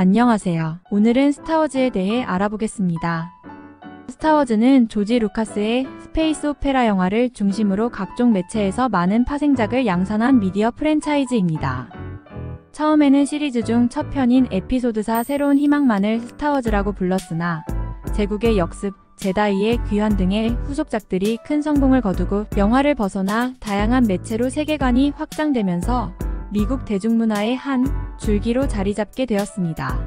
안녕하세요. 오늘은 스타워즈에 대해 알아보겠습니다. 스타워즈는 조지 루카스의 스페이스 오페라 영화를 중심으로 각종 매체에서 많은 파생작을 양산한 미디어 프랜차이즈입니다. 처음에는 시리즈 중 첫 편인 에피소드 4 새로운 희망만을 스타워즈라고 불렀으나 제국의 역습, 제다이의 귀환 등의 후속작들이 큰 성공을 거두고 영화를 벗어나 다양한 매체로 세계관이 확장되면서 미국 대중문화의 한 줄기로 자리잡게 되었습니다.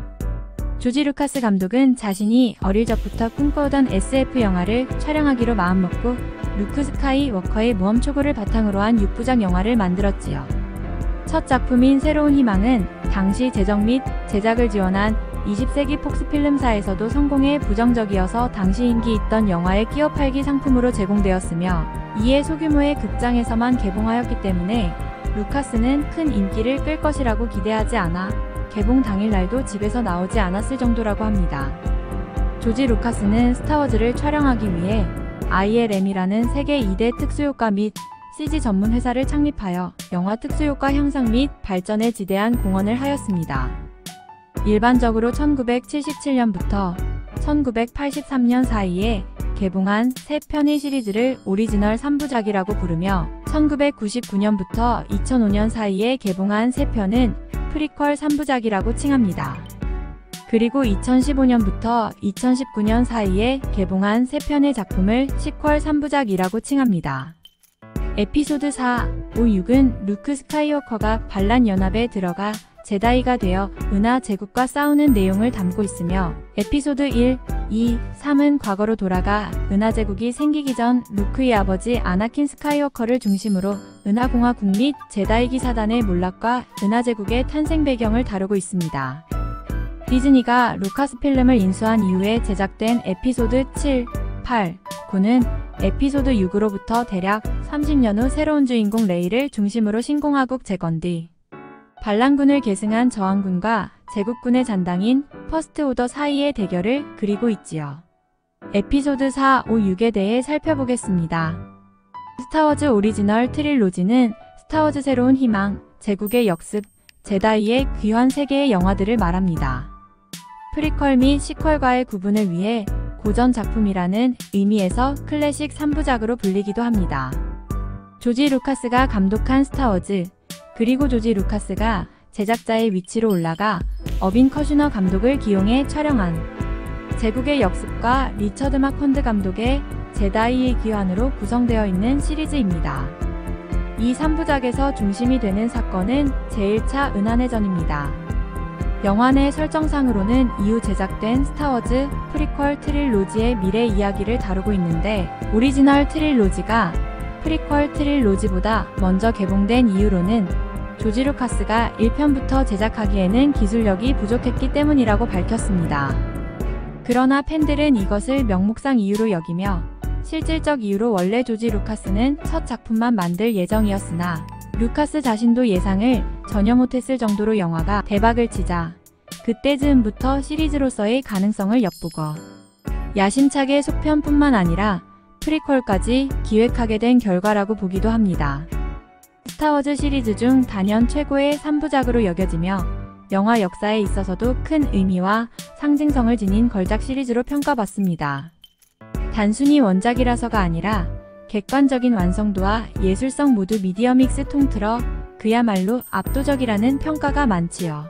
조지 루카스 감독은 자신이 어릴 적부터 꿈꿔오던 SF 영화를 촬영하기로 마음먹고 루크 스카이워커의 모험 초고를 바탕으로 한 6부작 영화를 만들었지요. 첫 작품인 새로운 희망은 당시 제작 및 제작을 지원한 20세기 폭스필름사에서도 성공에 부정적이어서 당시 인기 있던 영화의 끼워 팔기 상품으로 제공되었으며 이에 소규모의 극장에서만 개봉하였기 때문에 루카스는 큰 인기를 끌 것이라고 기대하지 않아 개봉 당일날도 집에서 나오지 않았을 정도라고 합니다. 조지 루카스는 스타워즈를 촬영하기 위해 ILM이라는 세계 2대 특수효과 및 CG 전문 회사를 창립하여 영화 특수효과 향상 및 발전에 지대한 공헌을 하였습니다. 일반적으로 1977년부터 1983년 사이에 개봉한 3편의 시리즈를 오리지널 3부작이라고 부르며 1999년부터 2005년 사이에 개봉한 3편은 프리퀄 3부작이라고 칭합니다. 그리고 2015년부터 2019년 사이에 개봉한 3편의 작품을 시퀄 3부작이라고 칭합니다. 에피소드 4, 5, 6은 루크 스카이워커가 반란 연합에 들어가 제다이가 되어 은하 제국과 싸우는 내용을 담고 있으며 에피소드 1, 2, 3은 과거로 돌아가 은하 제국이 생기기 전 루크의 아버지 아나킨 스카이워커를 중심으로 은하공화국 및 제다이 기사단의 몰락과 은하 제국의 탄생 배경을 다루고 있습니다. 디즈니가 루카스필름을 인수한 이후에 제작된 에피소드 7, 8, 9는 에피소드 6으로부터 대략 30년 후 새로운 주인공 레이를 중심으로 신공화국 재건 뒤 반란군을 계승한 저항군과 제국군의 잔당인 퍼스트 오더 사이의 대결을 그리고 있지요. 에피소드 4, 5, 6에 대해 살펴보겠습니다. 스타워즈 오리지널 트릴로지는 스타워즈 새로운 희망, 제국의 역습, 제다이의 귀환 3개의 영화들을 말합니다. 프리퀄 및 시퀄과의 구분을 위해 고전 작품이라는 의미에서 클래식 3부작으로 불리기도 합니다. 조지 루카스가 감독한 스타워즈, 그리고 조지 루카스가 제작자의 위치로 올라가 어빈 커슈너 감독을 기용해 촬영한 제국의 역습과 리처드 마컨드 감독의 제다이의 귀환으로 구성되어 있는 시리즈입니다. 이 3부작에서 중심이 되는 사건은 제1차 은하내전입니다. 영화 내 설정상으로는 이후 제작된 스타워즈 프리퀄 트릴로지의 미래 이야기를 다루고 있는데 오리지널 트릴로지가 프리퀄 트릴로지보다 먼저 개봉된 이유로는 조지 루카스가 1편부터 제작하기에는 기술력이 부족했기 때문이라고 밝혔습니다. 그러나 팬들은 이것을 명목상 이유로 여기며 실질적 이유로 원래 조지 루카스는 첫 작품만 만들 예정이었으나 루카스 자신도 예상을 전혀 못했을 정도로 영화가 대박을 치자 그때 즈음부터 시리즈로서의 가능성을 엿보고 야심차게 속편뿐만 아니라 프리퀄까지 기획하게 된 결과라고 보기도 합니다. 스타워즈 시리즈 중 단연 최고의 3부작으로 여겨지며 영화 역사에 있어서도 큰 의미와 상징성을 지닌 걸작 시리즈로 평가받습니다. 단순히 원작이라서가 아니라 객관적인 완성도와 예술성 모두 미디어 믹스 통틀어 그야말로 압도적이라는 평가가 많지요.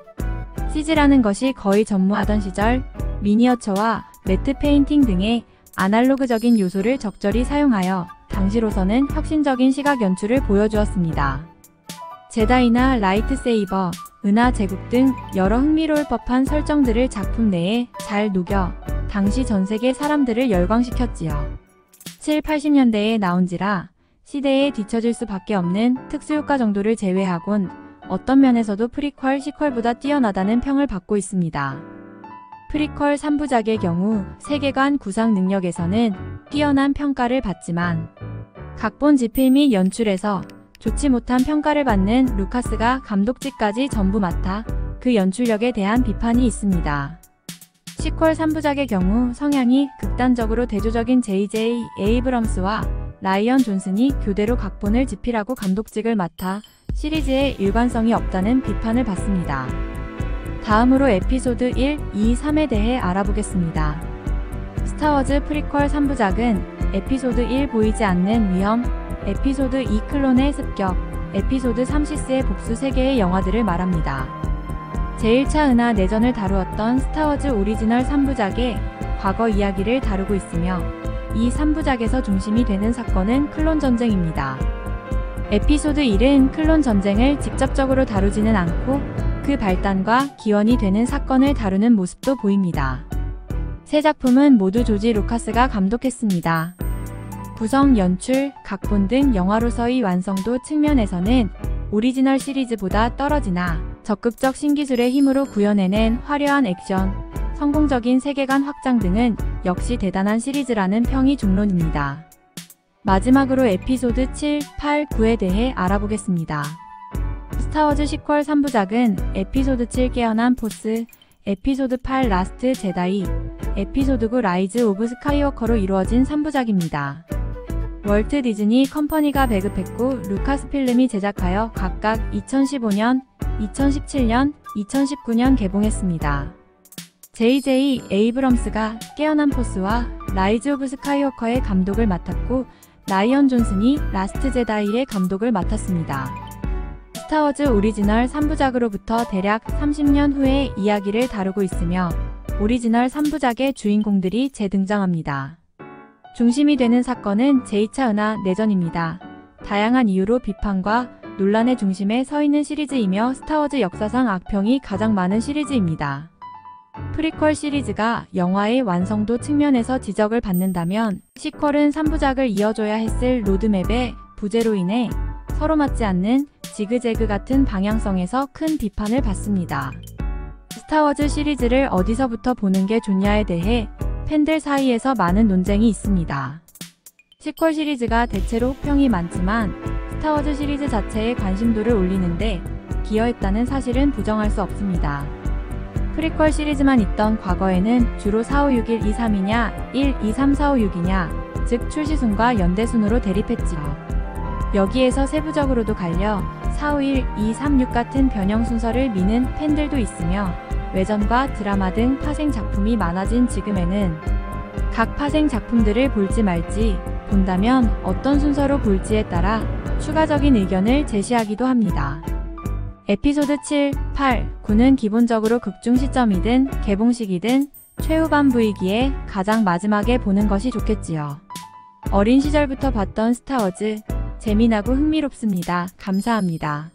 CG라는 것이 거의 전무하던 시절 미니어처와 매트 페인팅 등의 아날로그적인 요소를 적절히 사용하여 당시로서는 혁신적인 시각 연출을 보여주었습니다. 제다이나 라이트세이버, 은하 제국 등 여러 흥미로울 법한 설정들을 작품 내에 잘 녹여 당시 전세계 사람들을 열광시켰지요. 7, 80년대에 나온지라 시대에 뒤처질 수밖에 없는 특수효과 정도를 제외하곤 어떤 면에서도 프리퀄, 시퀄보다 뛰어나다는 평을 받고 있습니다. 프리퀄 3부작의 경우 세계관 구상 능력에서는 뛰어난 평가를 받지만 각본 집필 및 연출에서 좋지 못한 평가를 받는 루카스가 감독직까지 전부 맡아 그 연출력에 대한 비판이 있습니다. 시퀄 3부작의 경우 성향이 극단적으로 대조적인 J.J. 에이브럼스와 라이언 존슨이 교대로 각본을 집필하고 감독직을 맡아 시리즈에 일관성이 없다는 비판을 받습니다. 다음으로 에피소드 1, 2, 3에 대해 알아보겠습니다. 스타워즈 프리퀄 3부작은 에피소드 1 보이지 않는 위험, 에피소드 2 클론의 습격, 에피소드 3 시스의 복수 3개의 영화들을 말합니다. 제1차 은하 내전을 다루었던 스타워즈 오리지널 3부작의 과거 이야기를 다루고 있으며 이 3부작에서 중심이 되는 사건은 클론 전쟁입니다. 에피소드 1은 클론 전쟁을 직접적으로 다루지는 않고 그 발단과 기원이 되는 사건을 다루는 모습도 보입니다. 세 작품은 모두 조지 루카스가 감독했습니다. 구성, 연출, 각본 등 영화로서의 완성도 측면에서는 오리지널 시리즈보다 떨어지나 적극적 신기술의 힘으로 구현해낸 화려한 액션, 성공적인 세계관 확장 등은 역시 대단한 시리즈라는 평이 중론입니다. 마지막으로 에피소드 7, 8, 9에 대해 알아보겠습니다. 스타워즈 시퀄 3부작은 에피소드 7 깨어난 포스, 에피소드 8 라스트 제다이, 에피소드 9 라이즈 오브 스카이워커로 이루어진 3부작입니다. 월트 디즈니 컴퍼니가 배급했고 루카스필름이 제작하여 각각 2015년, 2017년, 2019년 개봉했습니다. J.J. 에이브럼스가 깨어난 포스와 라이즈 오브 스카이워커의 감독을 맡았고 라이언 존슨이 라스트 제다이의 감독을 맡았습니다. 스타워즈 오리지널 3부작으로부터 대략 30년 후의 이야기를 다루고 있으며 오리지널 3부작의 주인공들이 재등장합니다. 중심이 되는 사건은 제2차 은하 내전입니다. 다양한 이유로 비판과 논란의 중심에 서 있는 시리즈이며 스타워즈 역사상 악평이 가장 많은 시리즈입니다. 프리퀄 시리즈가 영화의 완성도 측면에서 지적을 받는다면 시퀄은 3부작을 이어줘야 했을 로드맵의 부재로 인해 서로 맞지 않는 지그재그 같은 방향성에서 큰 비판을 받습니다. 스타워즈 시리즈를 어디서부터 보는 게 좋냐에 대해 팬들 사이에서 많은 논쟁이 있습니다. 시퀄 시리즈가 대체로 혹평이 많지만 스타워즈 시리즈 자체의 관심도를 올리는데 기여했다는 사실은 부정할 수 없습니다. 프리퀄 시리즈만 있던 과거에는 주로 4, 5, 6, 1, 2, 3이냐 1, 2, 3, 4, 5, 6이냐 즉 출시순과 연대순으로 대립했지요. 여기에서 세부적으로도 갈려 4, 5, 1, 2, 3, 6 같은 변형 순서를 미는 팬들도 있으며 외전과 드라마 등 파생 작품이 많아진 지금에는 각 파생 작품들을 볼지 말지 본다면 어떤 순서로 볼지에 따라 추가적인 의견을 제시하기도 합니다. 에피소드 7, 8, 9는 기본적으로 극중 시점이든 개봉식이든 최후반부이기에 가장 마지막에 보는 것이 좋겠지요. 어린 시절부터 봤던 스타워즈, 재미나고 흥미롭습니다. 감사합니다.